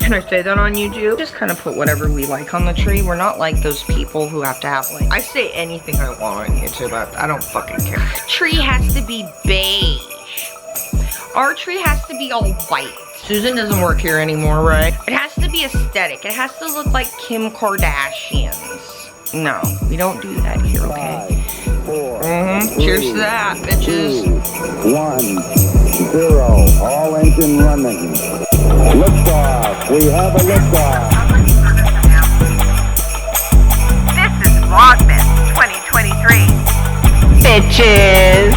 Can I say that on YouTube? Just kind of put whatever we like on the tree. We're not like those people who have to have like, I say anything I want on YouTube, I don't fucking care. Tree has to be beige. Our tree has to be all white. Susan doesn't work here anymore, right? It has to be aesthetic. It has to look like Kim Kardashian's. No, we don't do that here, okay? 5, 4, Cheers to that, bitches. 2, 1, 0. All engine running. Liftoff. We have a liftoff. This is VLOGMAS 2023. Bitches.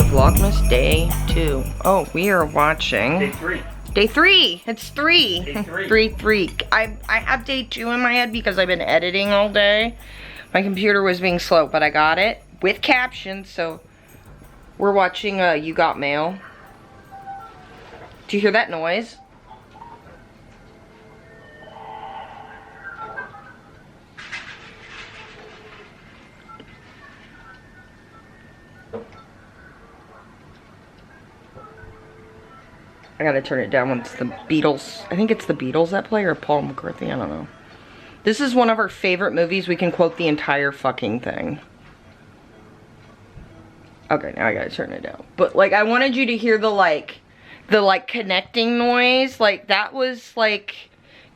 VLOGMAS day 2. Oh, we are watching Day 3. Day 3. It's 3. Day 3. 3. I have day 2 in my head because I've been editing all day. My computer was being slow, but I got it with captions. So we're watching You Got Mail. Do you hear that noise? I gotta turn it down when it's the Beatles. I think it's the Beatles that play, or Paul McCartney, I don't know. This is one of our favorite movies. We can quote the entire fucking thing. Okay, now I gotta turn it down. But, like, I wanted you to hear the connecting noise. Like, that was, like,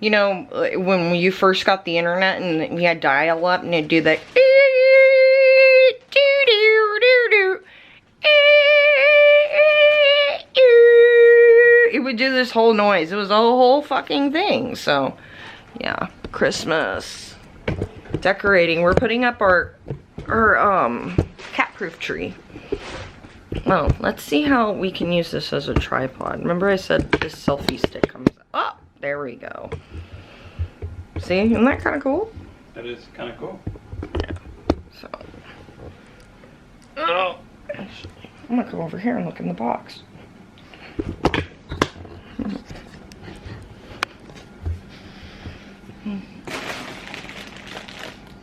you know, when you first got the internet and we had dial-up and it'd do that. It would do this whole noise. It was a whole fucking thing. So, yeah. Christmas. Decorating. We're putting up our cat-proof tree. Well, let's see how we can use this as a tripod. Remember I said this selfie stick comes up. Oh, there we go. See? Isn't that kind of cool? That is kind of cool. Yeah. So. Oh. I'm gonna go over here and look in the box.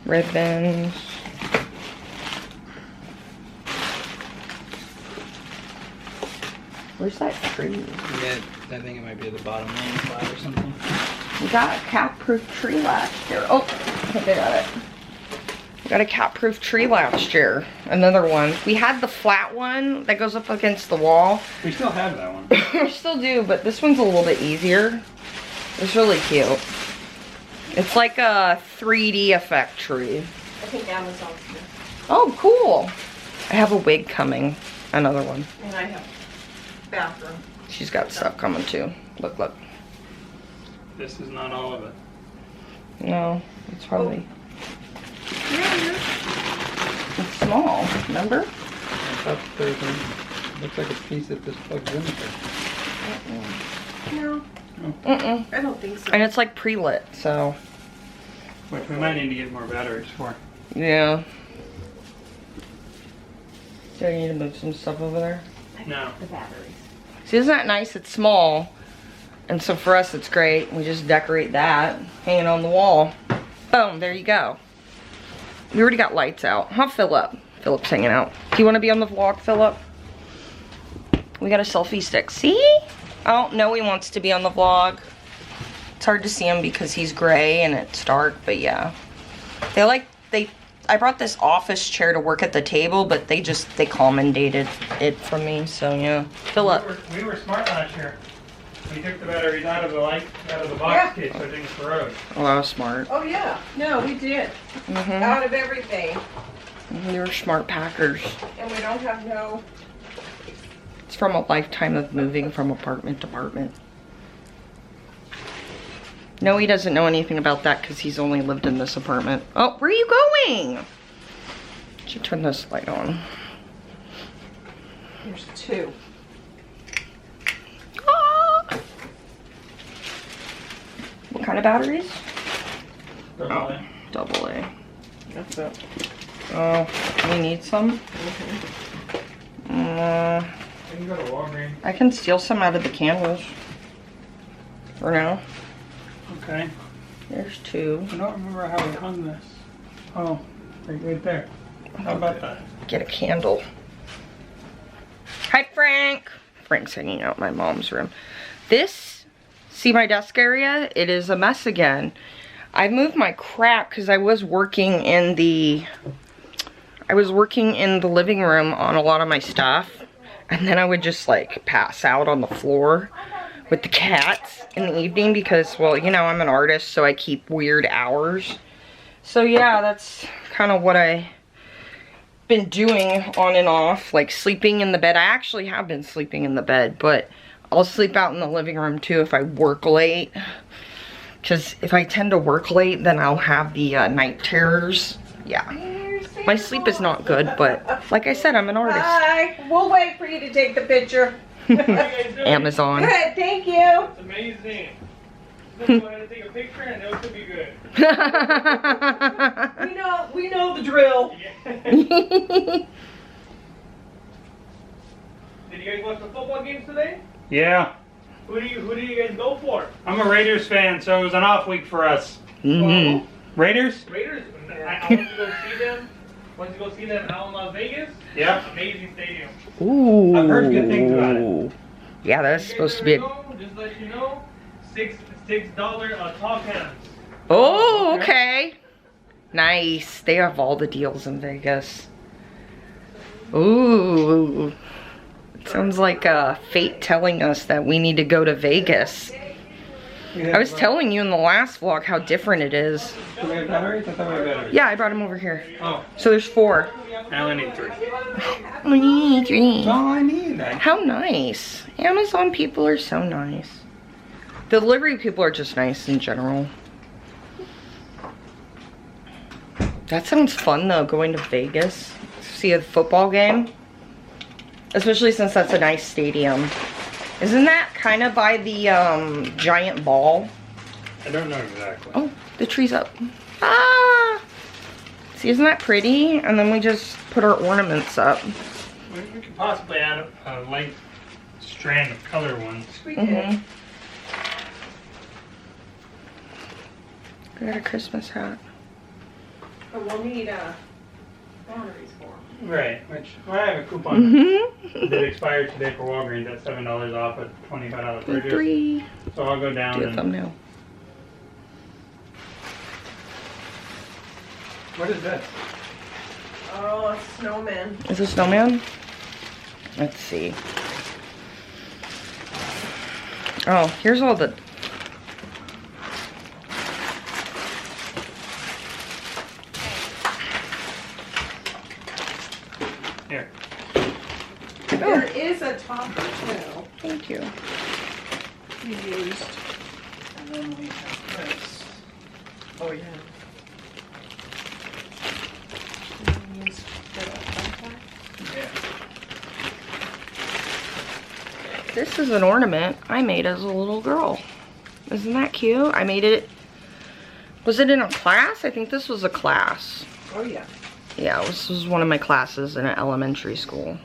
Ribbons. Where's that tree? Yeah, I think it might be at the bottom one or something. We got a cat-proof tree last year. Oh, I think I got it. We got a cat-proof tree last year. Another one. We had the flat one that goes up against the wall. We still have that one. We still do, but this one's a little bit easier. It's really cute. It's like a 3D effect tree. I think Amazon's good. Oh, cool. I have a wig coming. Another one. And I have bathroom. She's got stuff coming too. Look, look. This is not all of it. No, it's probably... It's small, remember? I thought there was looks like a piece that just plugs in there. No. Mm-mm. I don't think so. And it's like pre-lit, so... Which we might need to get more batteries for. Yeah. Do I need to move some stuff over there? No. The batteries. See, isn't that nice? It's small. And so for us, it's great. We just decorate that, hang it on the wall. Boom, there you go. We already got lights out. Huh, Philip? Philip's hanging out. Do you want to be on the vlog, Philip? We got a selfie stick. See? Oh, no, he wants to be on the vlog. It's hard to see him because he's gray and it's dark, but yeah. I brought this office chair to work at the table, but they commendated it from me, so yeah. Philip. We were smart last year. We took the batteries out of the box case so it didn't corrode. Oh, I was smart. Oh yeah. No, we did. Out of everything. We were smart packers. And we don't have no... It's from a lifetime of moving from apartment to apartment. No, he doesn't know anything about that because he's only lived in this apartment. Oh, where are you going? Should turn this light on. Here's 2. Ah! What kind of batteries? Double A. Double A. That's it. Oh, we need some? You can go to Walgreens. I can steal some out of the candles. for now. Okay. There's 2. I don't remember how we hung this. Oh, right there. How about that? Get a candle. Hi, Frank. Frank's hanging out in my mom's room. This, see my desk area? It is a mess again. I moved my crap because I was working in the living room on a lot of my stuff. And then I would just like pass out on the floor with the cats in the evening because, well, you know, I'm an artist, so I keep weird hours. So yeah, that's kind of what I've been doing on and off, like sleeping in the bed. I actually have been sleeping in the bed, but I'll sleep out in the living room too if I work late. Because if I tend to work late, then I'll have the night terrors. Yeah. My sleep is not good, but like I said, I'm an artist. Bye. We'll wait for you to take the picture. Amazon. Good, thank you. It's amazing. Just go ahead and take a picture and it will be good. We know the drill. Did you guys watch the football games today? Yeah. Who do you guys go for? I'm a Raiders fan, so it was an off week for us. Mm-hmm. Raiders? Raiders? I want to go see them. Want to go see them out in Las Vegas? Yeah. Amazing stadium. Ooh. I've heard good things about it. Yeah, that's supposed to be a... Just let you know, $6 tall cans. Oh, okay. Nice. They have all the deals in Vegas. Ooh. It sounds like fate telling us that we need to go to Vegas. I was telling you in the last vlog how different it is. Do we have batteries? I thought we had batteries. Yeah, I brought them over here. Oh. So there's 4. I only need 3. We need 3. That's all I need. How nice. Amazon people are so nice. Delivery people are just nice in general. That sounds fun though, going to Vegas. See a football game. Especially since that's a nice stadium. Isn't that kind of by the giant ball? I don't know exactly. Oh, the tree's up. Ah! See, isn't that pretty? And then we just put our ornaments up. We could possibly add a light strand of color ones. We did. I got a Christmas hat. But we'll need batteries for them. Right, which I have a coupon that expired today for Walgreens. That's $7 off at $25 purchase. 3. So I'll go down Do a and... thumbnail. What is this? Oh, a snowman. Is this snowman? Let's see. Oh, here's all the... Here. There is a topper too. Thank you. You used. And then we have this. Oh, yeah. This is an ornament I made as a little girl. Isn't that cute? I made it... Was it in a class? I think this was a class. Oh yeah. Yeah, this was one of my classes in an elementary school.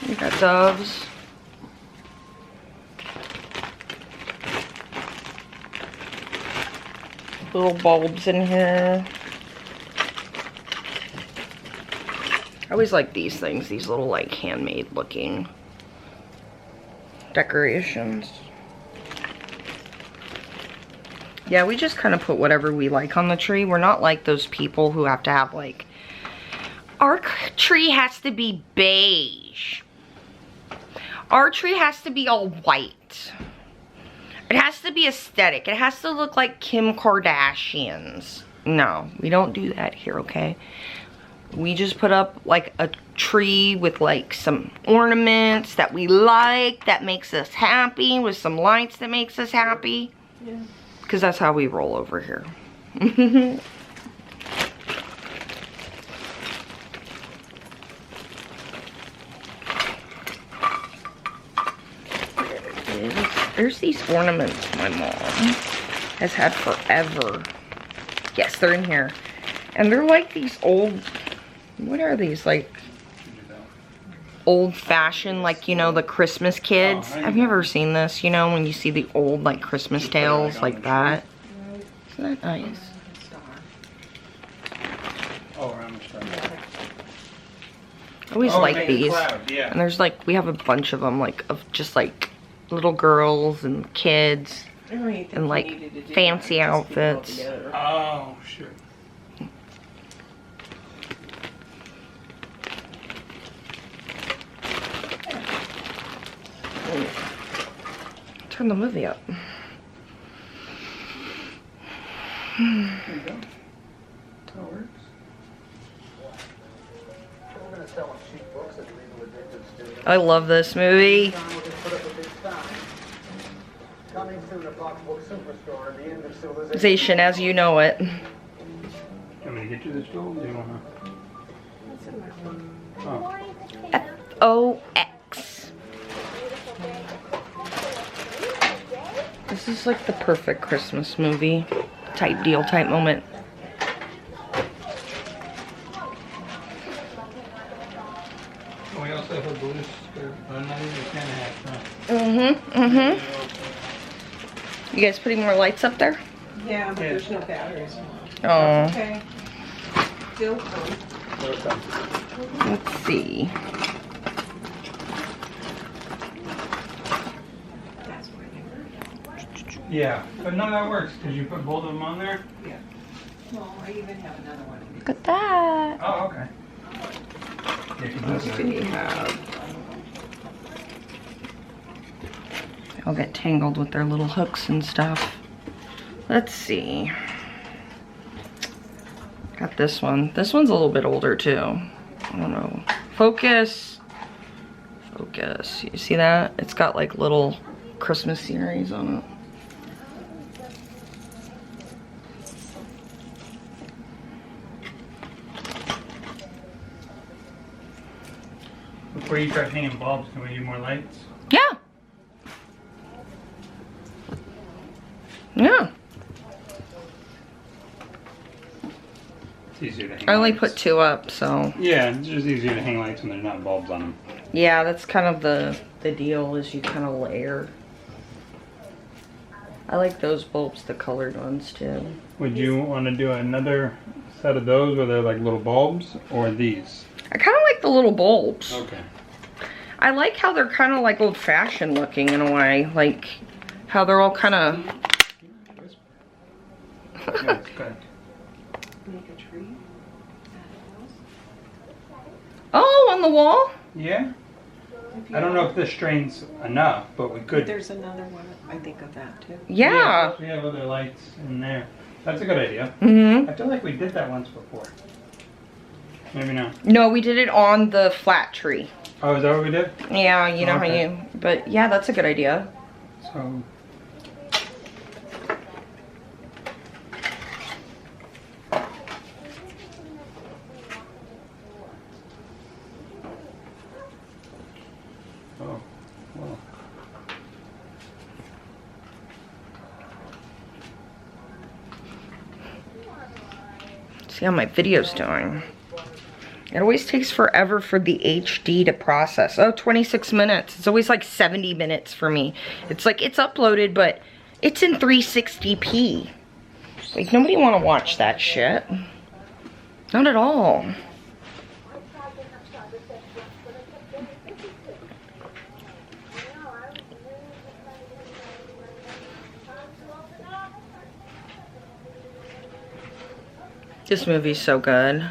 We got doves. Little bulbs in here. I always like these things, these little like handmade looking decorations. Yeah, we just kind of put whatever we like on the tree. We're not like those people who have to have like, our tree has to be beige. Our tree has to be all white. It has to be aesthetic. It has to look like Kim Kardashian's. No, we don't do that here, okay? We just put up like a tree with like some ornaments that we like, that makes us happy, with some lights that makes us happy. Yeah. Because that's how we roll over here. There's these ornaments my mom has had forever. Yes, they're in here. And they're like these old, what are these? Like old-fashioned, like, you know, the Christmas kids. Have you ever seen this? You know, when you see the old, like, Christmas tales like that. Isn't that nice? Oh, around the star. I always like these. Cloud, yeah. And there's like, we have a bunch of them, like, of just like little girls and kids and like fancy outfits. Oh, sure. Turn the movie up. There you go. That works. I love this movie. Zation as you know it. You want me to get you this gold? Do you want to? Oh. F-O-X. This is like the perfect Christmas movie type deal, type moment. We also have a blue skirt, but not even a 10.5. You guys putting more lights up there? Yeah, but there's no batteries. Oh. Okay. Still come. Let's see. That's where they were. Yeah, but none of that works because you put both of them on there. Yeah. Well, I even have another one. Look at that. Oh, okay. Yeah, 'cause this is- They'll get tangled with their little hooks and stuff. Let's see. Got this one. This one's a little bit older too. I don't know. Focus. Focus. You see that? It's got like little Christmas sceneries on it. Before you start hanging bulbs, can we do more lights? Yeah. Yeah. It's easier to hang I only lights. put 2 up, so. Yeah, it's just easier to hang lights when there's not bulbs on them. Yeah, that's kind of the deal, is you kind of layer. I like those bulbs, the colored ones too. Would you want to do another set of those where they're like little bulbs, or these? I kind of like the little bulbs. Okay. I like how they're kind of like old-fashioned looking in a way. Like how they're all kind of... Yeah, it's good. Make a tree. Oh, on the wall? Yeah? I don't know if this strains enough, but we could. There's another one, I think of that too. Yeah. plus we have other lights in there. That's a good idea. Mm-hmm. I feel like we did that once before. Maybe not. No, we did it on the flat tree. Oh, is that what we did? Yeah, you know Okay. how you... But yeah, that's a good idea. So. Oh, well. See how my video's doing. It always takes forever for the HD to process. Oh, 26 minutes. It's always like 70 minutes for me. It's like it's uploaded, but it's in 360p. Like, nobody want to watch that shit. Not at all. This movie's so good.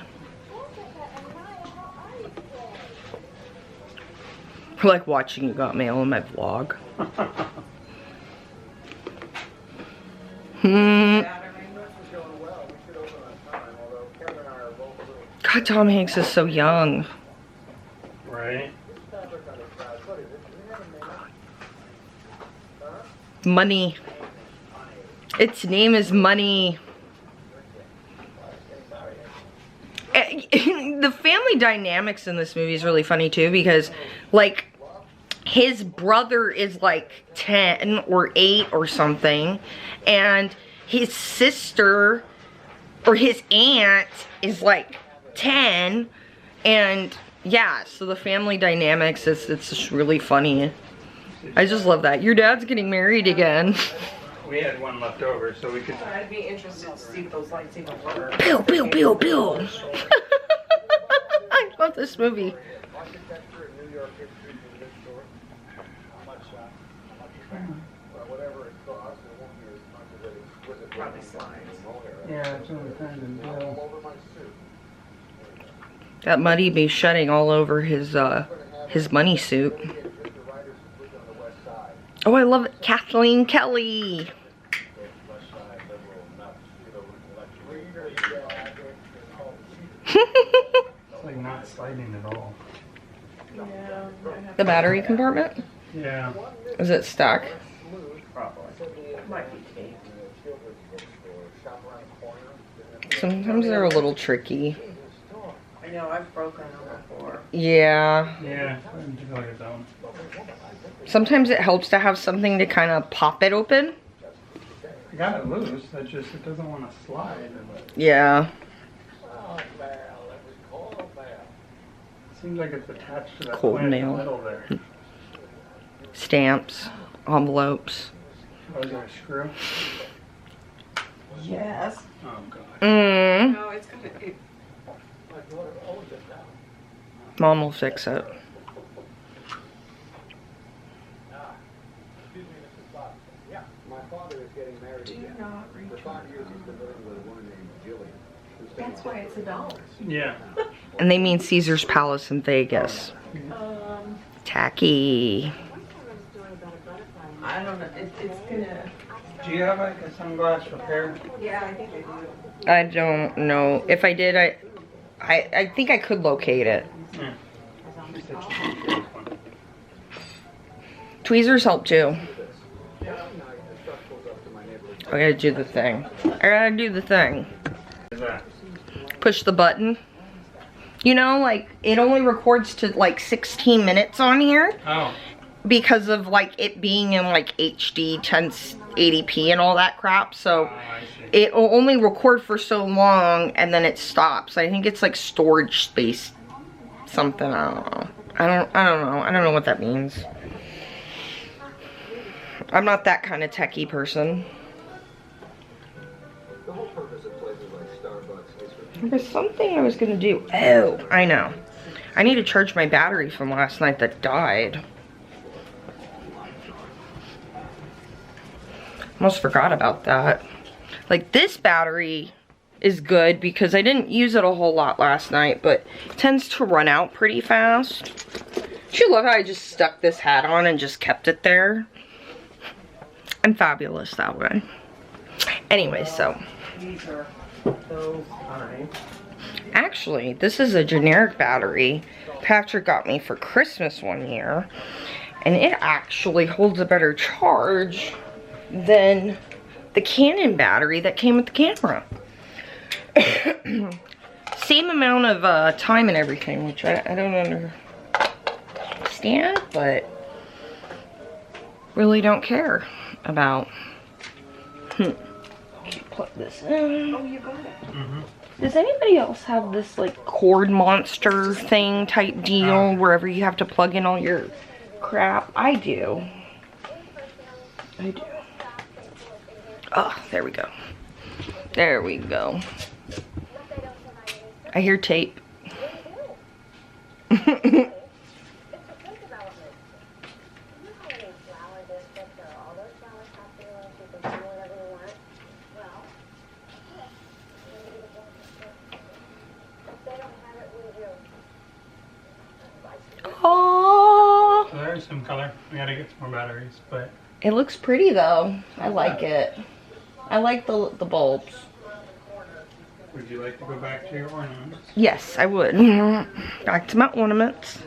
I like watching You Got Mail in my vlog. God, Tom Hanks is so young. Right. Money. Its name is Money. The family dynamics in this movie is really funny too, because like his brother is like 10 or 8 or something, and his sister or his aunt is like 10, and Yeah, so the family dynamics, it's just really funny. I just love that. Your dad's getting married again. We had one left over, so we could. I'd be interested to see if those lights even work. Bill, Bill, Bill, Bill. I love this movie. Probably slides. Yeah, it's only kind of That money be shedding all over his money suit. Oh, I love it. Kathleen Kelly. It's like not sliding at all. Yeah. The battery compartment? Yeah. Is it stuck? Probably. Might be taped. Sometimes they're a little tricky. I know, I've broken them before. Yeah. Yeah, I didn't feel like it's on. Sometimes it helps to have something to kind of pop it open. I got it loose, it doesn't want to slide. Yeah. Seems like it's attached to that Cold plant in mail. the middle there. Stamps, envelopes. Oh, is there a screw? Yes. Oh, God. No, it's gonna. Mom will fix it. Do not return. That's why it's $1. Yeah. And they mean Caesar's Palace in Vegas. Tacky. I don't know. It's gonna. Do you have like a sunglass repair? Yeah, I think I do. I don't know. If I did, I think I could locate it. Yeah. Tweezers help too. I gotta do the thing. I gotta do the thing. What is that? Push the button. You know, like, it only records to like 16 minutes on here Oh. because of like it being in like HD 1080p and all that crap. So I see. it will only record for so long and then it stops. I think it's like storage space something. I don't know. I don't know. I don't know what that means. I'm not that kind of techie person. There's something I was gonna do. Oh, I know. I need to charge my battery from last night that died. Almost forgot about that. Like, this battery is good because I didn't use it a whole lot last night, but it tends to run out pretty fast. Do you love how I just stuck this hat on and just kept it there? I'm fabulous that way. Anyway, so. These are those kinds. Actually, this is a generic battery Patrick got me for Christmas one year. And it actually holds a better charge than the Canon battery that came with the camera. Same amount of time and everything, which I don't understand, but really don't care about. Plug this in. Oh, you got it. Does anybody else have this like cord monster thing type deal wherever you have to plug in all your crap? I do. I do. Oh, there we go. There we go. I hear tape. Oh, There's some color. We gotta get some more batteries, but it looks pretty though. I like it. I like the bulbs. would you like to go back to your ornaments? Yes, I would. Back to my ornaments.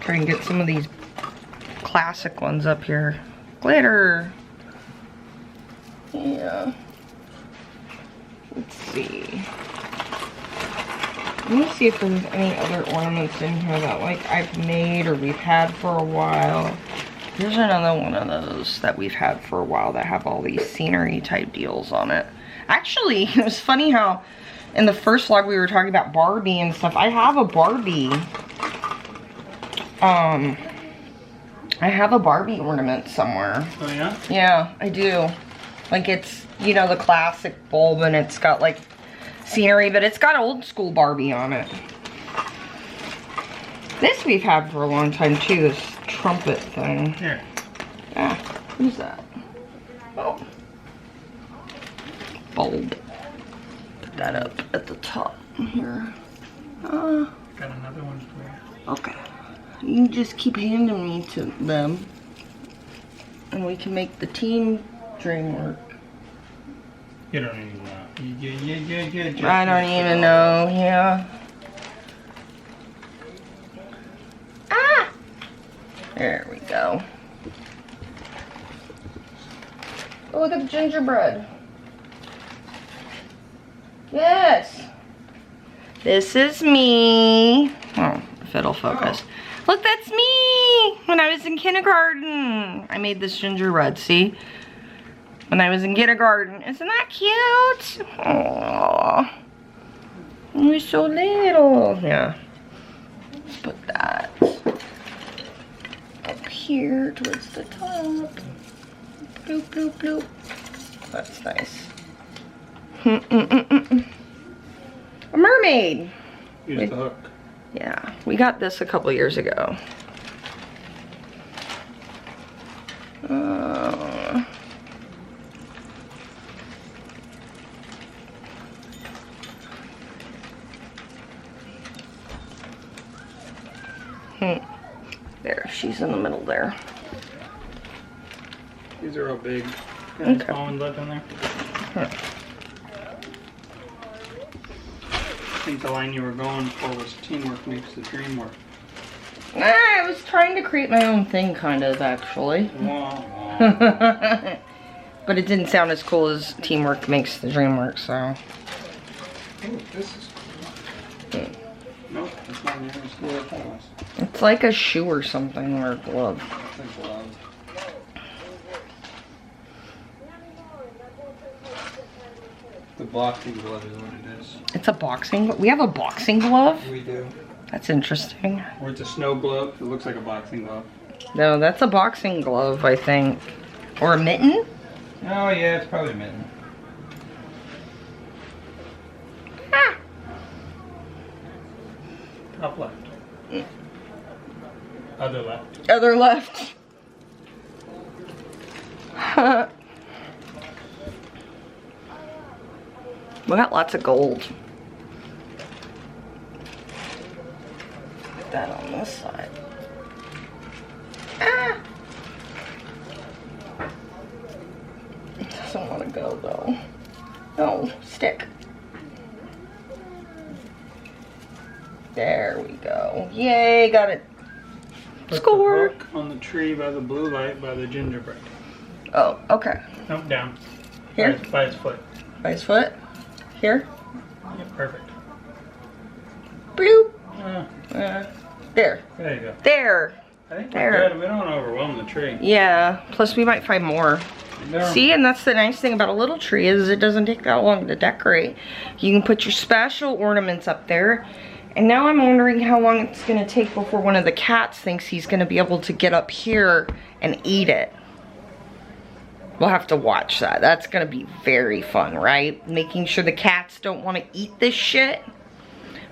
Try and get some of these classic ones up here. Glitter. Yeah. Let's see. Let me see if there's any other ornaments in here that like I've made or we've had for a while. Here's another one of those that we've had for a while that have all these scenery type deals on it. Actually, it was funny how in the first vlog we were talking about Barbie and stuff. I have a Barbie. I have a Barbie ornament somewhere. Oh yeah? Yeah, I do. Like it's, you know, the classic bulb and it's got like scenery, but it's got old school Barbie on it. This we've had for a long time too, this trumpet thing. Here. Ah, who's that? Oh. Bulb. Put that up at the top here. Got another one for you. Okay. You can just keep handing me to them. And we can make the team dream work. You don't even know. I don't even know, yeah. Ah! There we go. Oh, look at the gingerbread. Yes. This is me. Oh, if it'll focus. Look, that's me when I was in kindergarten. I made this gingerbread, see? When I was in kindergarten. Isn't that cute? Aww. You're so little. Yeah. Let's put that up here towards the top. Bloop, bloop, bloop. That's nice. A mermaid. Use the hook. Yeah, we got this a couple years ago. There, she's in the middle there. These are all big. Okay. Got small ones left in there. Huh. I think the line you were going for was teamwork makes the dream work. I was trying to create my own thing, kind of, actually. Wah, wah. But it didn't sound as cool as teamwork makes the dream work, so. Oh, this is cool. Nope, that's not near as cool as that was. It's like a shoe or something, or a glove. It's a glove. The boxing glove is what it is. It's a boxing, we have a boxing glove? We do. That's interesting. Or it's a snow glove. It looks like a boxing glove. No, that's a boxing glove, I think. Or a mitten? Oh yeah, it's probably a mitten. Ah. Top left. Other left. Other left. We got lots of gold. Put that on this side. Ah! It doesn't want to go though. No, stick. There we go. Yay, got it. Put Score. the hook on the tree by the blue light by the gingerbread. Oh, okay. Nope, down. Here? By his foot. By his foot. Here. Yeah, perfect. Bloop. There There. you go. There. I think There. we're good. We don't want to overwhelm the tree. Yeah. Plus, we might find more. No. See, and that's the nice thing about a little tree is it doesn't take that long to decorate. You can put your special ornaments up there. And now I'm wondering how long it's going to take before one of the cats thinks he's going to be able to get up here and eat it. We'll have to watch that. That's going to be very fun, right? Making sure the cats don't want to eat this shit.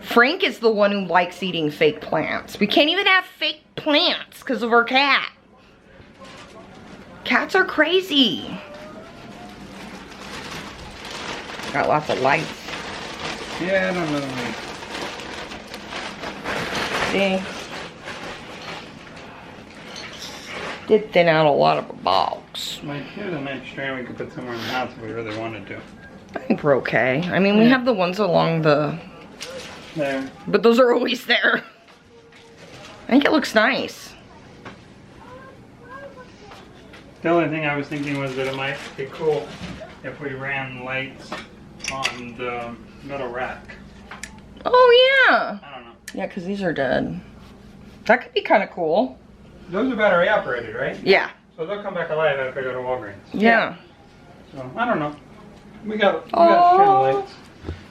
Frank is the one who likes eating fake plants. We can't even have fake plants because of our cat. Cats are crazy. Got lots of lights. Yeah, I don't know. See? Did thin out a lot of a box. Like, here's an extra we could put somewhere in the house if we really wanted to. I think we're okay. I mean, we have the ones along the... There. But those are always there. I think it looks nice. The only thing I was thinking was that it might be cool if we ran lights on the middle rack. Oh, yeah. I don't know. Yeah, because these are dead. That could be kind of cool. those are battery operated, right? Yeah. So they'll come back alive after I go to Walgreens. Yeah. So, I don't know. We got channel lights.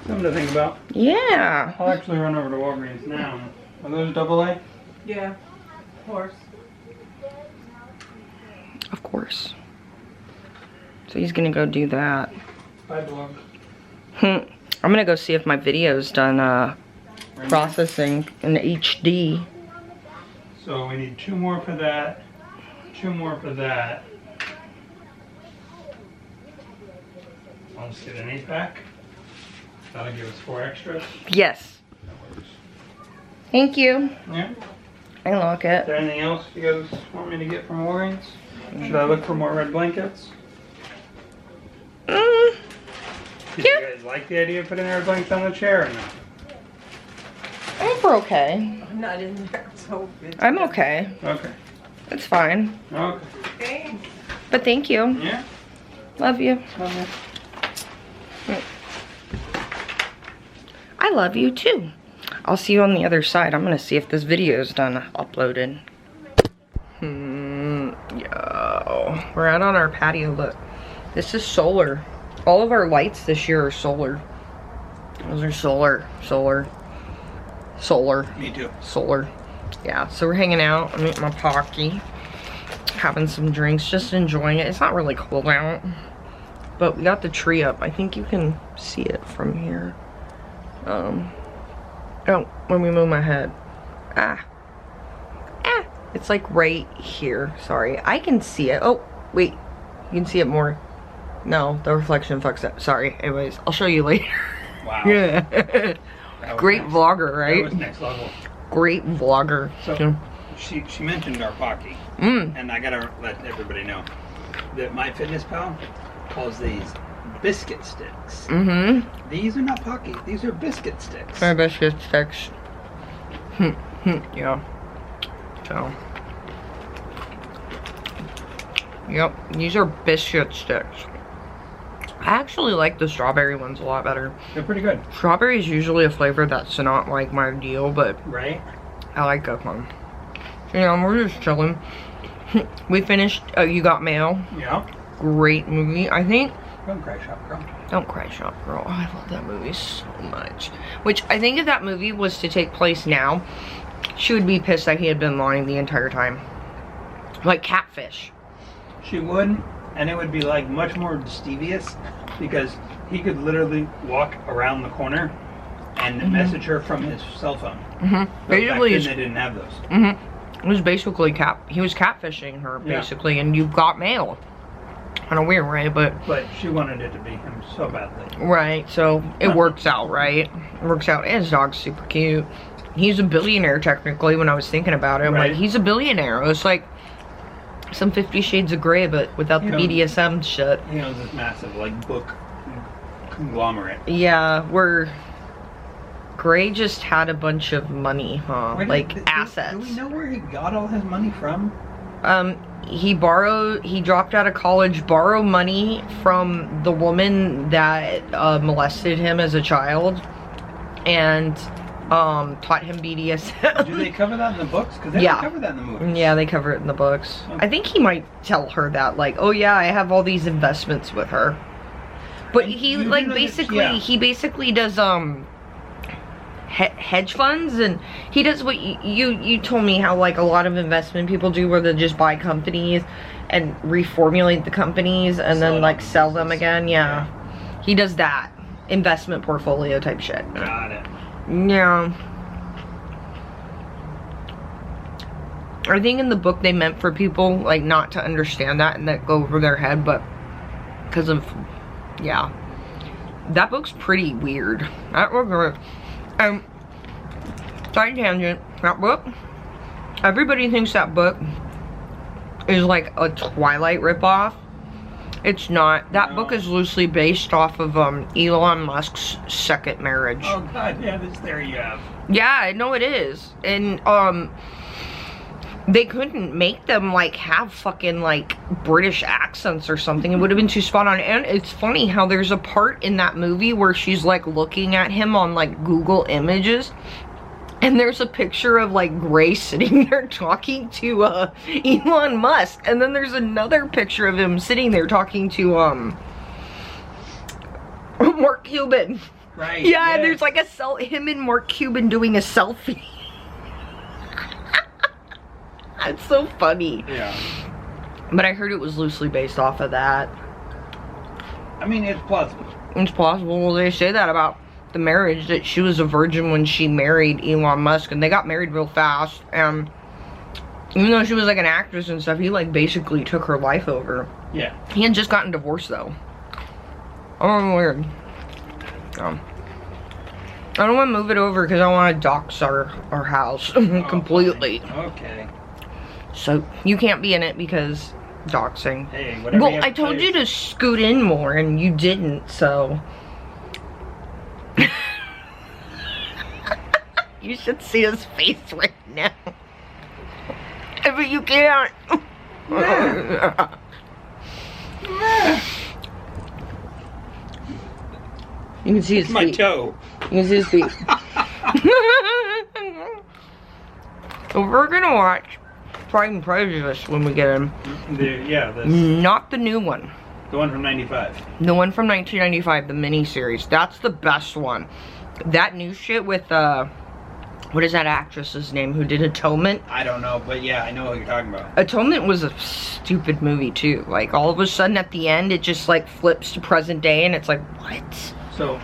Something to think about. Yeah. I'll actually run over to Walgreens now. Are those AA? Yeah, of course. Of course. So he's gonna go do that. Bye, vlog. I'm gonna go see if my video's done processing in HD. So we need 2 more for that. 2 more for that. I'll just get an 8-pack. That'll give us 4 extras. Yes. Thank you. Yeah. I lock Is it. there anything else you guys want me to get from Walgreens? Should I look for more red blankets? Did you guys like the idea of putting red blankets on the chair or not? I think we're okay. I'm not in there, so it's I'm okay. Okay. It's fine. Okay. okay. But thank you. Yeah. Love you. Okay. I love you too. I'll see you on the other side. I'm gonna see if this video is done uploaded. Yo. We're out on our patio. Look. This is solar. All of our lights this year are solar. Those are solar. Me too. Solar. Yeah, so we're hanging out. I'm eating my Pocky. Having some drinks, just enjoying it. It's not really cold out. But we got the tree up. I think you can see it from here. Oh, when we move my head. It's like right here. Sorry, I can see it. Oh, wait. You can see it more. No, the reflection fucks up. Sorry. Anyways, I'll show you later. Wow. Yeah. Great next, vlogger, right? That was next level. Great vlogger. So, she mentioned our Pocky. And I gotta let everybody know that MyFitnessPal calls these biscuit sticks. These are not Pocky. These are biscuit sticks. My biscuit sticks. Yeah. So. Yep, these are biscuit sticks. I actually like the strawberry ones a lot better. They're pretty good. Strawberry is usually a flavor that's not like my deal, but Right? I like that one. You know, we're just chilling. We finished You Got Mail. Yeah. Great movie, I think. Don't cry, shop girl. Don't Cry Shop Girl. Oh, I love that movie so much. Which, I think if that movie was to take place now, she would be pissed that he had been lying the entire time. Like Catfish. She would, and it would be like much more devious because he could literally walk around the corner and message her from his cell phone. Basically, back then they didn't have those. it was basically he was catfishing her, basically, and You Got Mail. In a weird way, but she wanted it to be him so badly. right, so it works out, right? It works out. And his dog's super cute. He's a billionaire, technically, when I was thinking about it. I'm like, he's a billionaire. It was like some 50 Shades of Grey, but without the BDSM shit. You know, this massive, like, book conglomerate. Yeah, Grey just had a bunch of money, huh? Assets. Do we know where he got all his money from? He dropped out of college, borrowed money from the woman that molested him as a child, and taught him BDSM. Do they cover that in the books? Because they don't cover that in the movies. Yeah, they cover it in the books. Oh. I think he might tell her that, like, oh yeah, I have all these investments with her. But he basically does hedge funds, and he does what you told me how like a lot of investment people do, where they just buy companies and reformulate the companies and then like sell them again. Yeah. He does that investment portfolio type shit. Got it. Yeah. I think in the book they meant for people like not to understand that and that go over their head, but because of that book's pretty weird. That book, side tangent, that book, everybody thinks that book is like a Twilight ripoff. It's not. That book is loosely based off of Elon Musk's second marriage. Oh god, yeah, there you have. Yeah, I know it is. And they couldn't make them like have fucking like British accents or something. It would have been too spot on. And it's funny how there's a part in that movie where she's like looking at him on like Google Images, And there's a picture of like Grace sitting there talking to Elon Musk. And then there's another picture of him sitting there talking to Mark Cuban. Right. Yeah, yes. there's like him and Mark Cuban doing a selfie. It's so funny. Yeah. But I heard it was loosely based off of that. I mean, it's plausible. It's possible. Well, they say that about the marriage, that she was a virgin when she married Elon Musk, and they got married real fast. And even though she was like an actress and stuff, he like basically took her life over. Yeah. He had just gotten divorced though. Oh, weird. I don't want to move it over because I want to dox our house completely. Okay. So you can't be in it because doxing. Hey, whatever. Well, I told you to scoot in more and you didn't, so. You should see his face right now. But you can't. You can see his my feet. toe. You can see his feet. So we're gonna watch Pride and Prejudice when we get him. Not the new one. The one from 95. The one from 1995, the miniseries. That's the best one. That new shit with, what is that actress's name who did Atonement? I don't know, but yeah, I know what you're talking about. Atonement was a stupid movie too. Like, all of a sudden at the end, it just like flips to present day and it's like, what? So,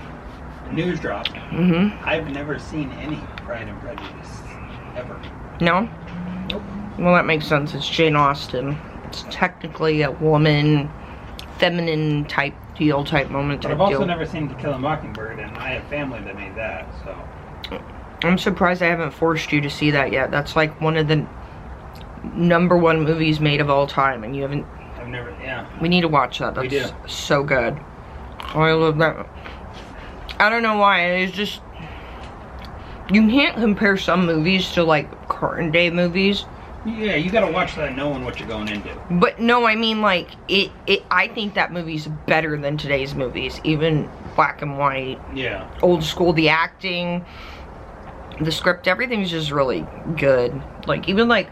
news drop. Mm-hmm. I've never seen any Pride and Prejudice. Ever. No? Nope. Well, that makes sense. It's Jane Austen. It's technically a woman, feminine type deal, type moment But type I've also deal. never seen To Kill a Mockingbird, and I have family that made that, so. I'm surprised I haven't forced you to see that yet. That's like one of the #1 movies made of all time, and you haven't. I've never, yeah. We need to watch that. That's We do. so good. Oh, I love that. I don't know why. It's just, you can't compare some movies to like current day movies. Yeah, you gotta watch that knowing what you're going into. But no, I mean like I think that movie's better than today's movies, even black and white, Yeah. old school. The acting, the script, everything's just really good. Like, even like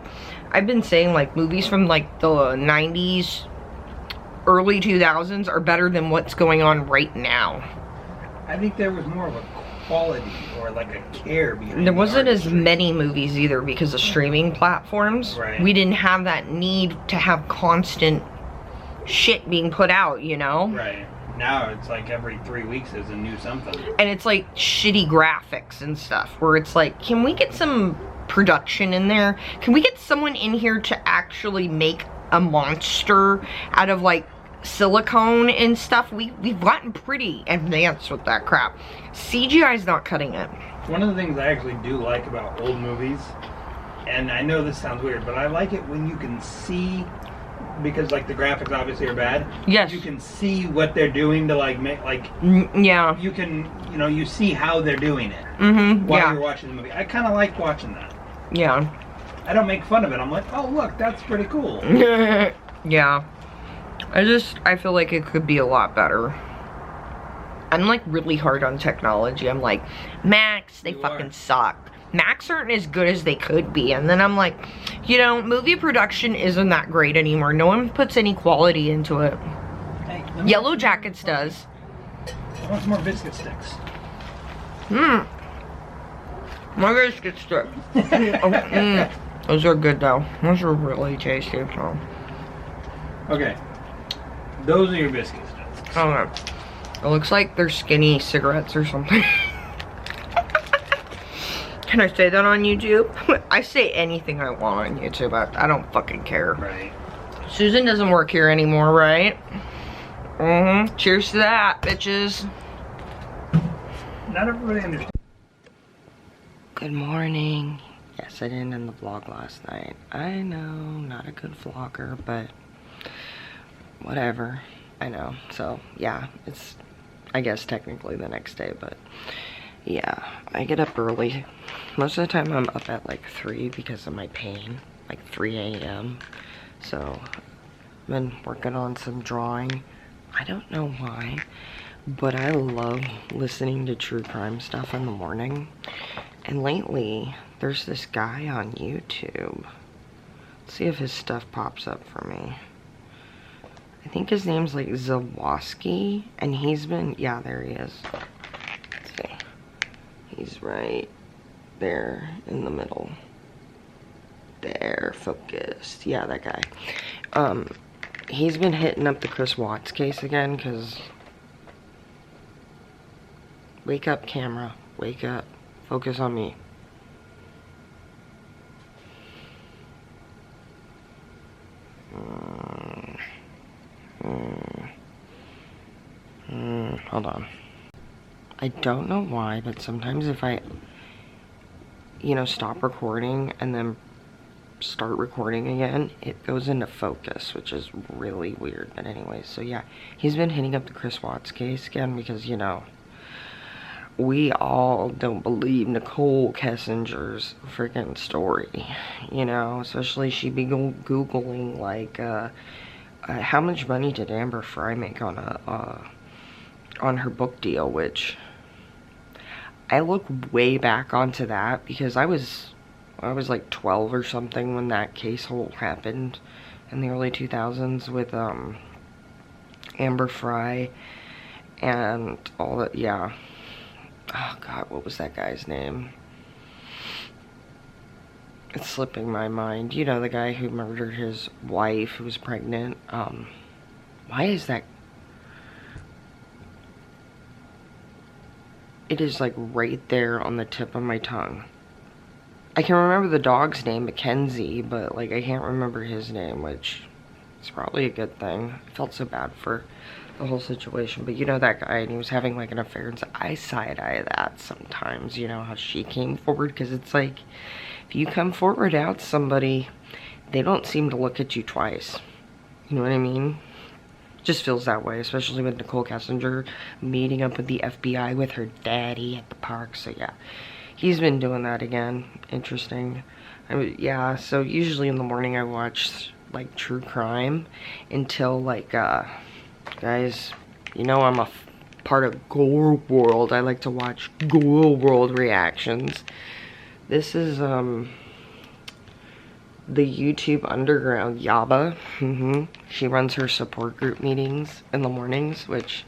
I've been saying, like movies from like the 90s, early 2000s are better than what's going on right now. I think there was more of a quality or like a care behind There wasn't the as artistry. many movies either because of streaming platforms. Right. We didn't have that need to have constant shit being put out, you know? Right. Now it's like every 3 weeks there's a new something. And it's like shitty graphics and stuff where it's like, can we get some production in there? Can we get someone in here to actually make a monster out of like silicone and stuff? We've gotten pretty advanced with that crap. CGI's not cutting it. One of the things I actually do like about old movies, and I know this sounds weird, but I like it when you can see, because like the graphics obviously are bad. Yes. You can see what they're doing to like make, like, Yeah. you can, you know, you see how they're doing it Mm-hmm. while Yeah. you're watching the movie. I kind of like watching that. Yeah. I don't make fun of it. I'm like, oh look, that's pretty cool. Yeah. I feel like it could be a lot better. I'm like really hard on technology. I'm like, Macs, they You fucking are. suck. Macs aren't as good as they could be. And then I'm like, you know, movie production isn't that great anymore. No one puts any quality into it. Hey, let me- Yellow Jackets does. I want some more biscuit sticks. Mmm. My biscuit stick. Those are good though. Those are really tasty. So. Okay. Those are your biscuit sticks. Okay. It looks like they're skinny cigarettes or something. Can I say that on YouTube? I say anything I want on YouTube. I don't fucking care. Right. Susan doesn't work here anymore, right? Mm-hmm. Cheers to that, bitches. Not everybody understands. Good morning. Yes, I didn't end the vlog last night. I know, not a good vlogger, but whatever. I know. So, yeah, it's, I guess, technically the next day, but yeah, I get up early. Most of the time I'm up at like 3 because of my pain, like 3 a.m. So, I've been working on some drawing. I don't know why, but I love listening to true crime stuff in the morning. And lately, there's this guy on YouTube. Let's see if his stuff pops up for me. I think his name's like Zawoski, and he's been, yeah, there he is. Let's see. He's right there in the middle. There, focused. Yeah, that guy. He's been hitting up the Chris Watts case again, because... Wake up, camera. Wake up. Focus on me. Hold on. I don't know why, but sometimes if I, you know, stop recording and then start recording again, it goes into focus, which is really weird. But anyways, so yeah, he's been hitting up the Chris Watts case again because, you know, we all don't believe Nicole Kessinger's freaking story, you know, especially she be Googling, like, how much money did Amber Fry make on her book deal, which I look way back onto that because I was like 12 or something when that case whole happened in the early 2000s with Amber Fry and all that. Yeah. Oh god, what was that guy's name? It's slipping my mind. You know, the guy who murdered his wife who was pregnant. Why is that? It is like right there on the tip of my tongue. I can remember the dog's name, Mackenzie, but like I can't remember his name, which is probably a good thing. I felt so bad for the whole situation, but you know that guy, and he was having like an affair, and so I side-eye that sometimes, you know, how she came forward, because it's like, if you come forward out somebody, they don't seem to look at you twice. You know what I mean? Just feels that way, especially with Nicole Kessinger meeting up with the FBI with her daddy at the park. So yeah, he's been doing that again. Interesting. Yeah, so usually in the morning I watch like true crime until like guys, you know I'm a part of Gore World. I like to watch Gore World reactions. This is the YouTube Underground, Yaba. She runs her support group meetings in the mornings, which,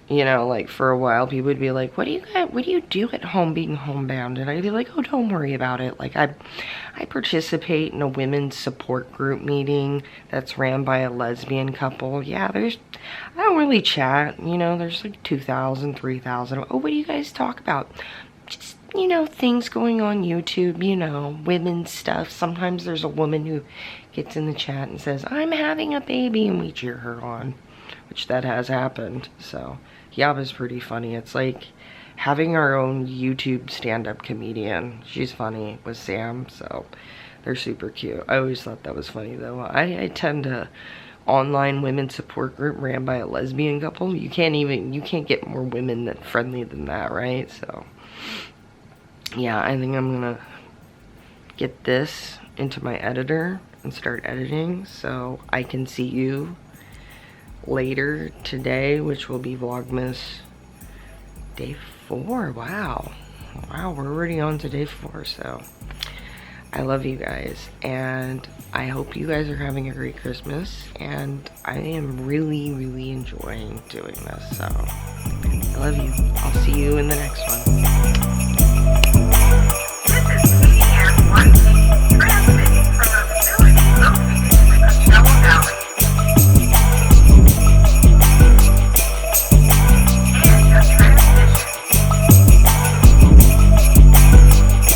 you know, like for a while people would be like, what do you do at home being homebound? And I'd be like, oh, don't worry about it. Like I participate in a women's support group meeting that's ran by a lesbian couple. Yeah, I don't really chat, you know, there's like 2,000, 3,000. Oh, what do you guys talk about? Just, you know, things going on YouTube, you know, women's stuff. Sometimes there's a woman who gets in the chat and says, I'm having a baby, and we cheer her on, which that has happened. So Yaba's pretty funny. It's like having our own YouTube stand-up comedian. She's funny with Sam, so they're super cute. I always thought that was funny though. I attend a online women's support group ran by a lesbian couple. You can't get more women than friendly than that, right? So yeah, I think I'm gonna get this into my editor and start editing so I can see you later today, which will be Vlogmas day 4. Wow, we're already on to day 4. So I love you guys, and I hope you guys are having a great Christmas, and I am really enjoying doing this. So I love you. I'll see you in the next one.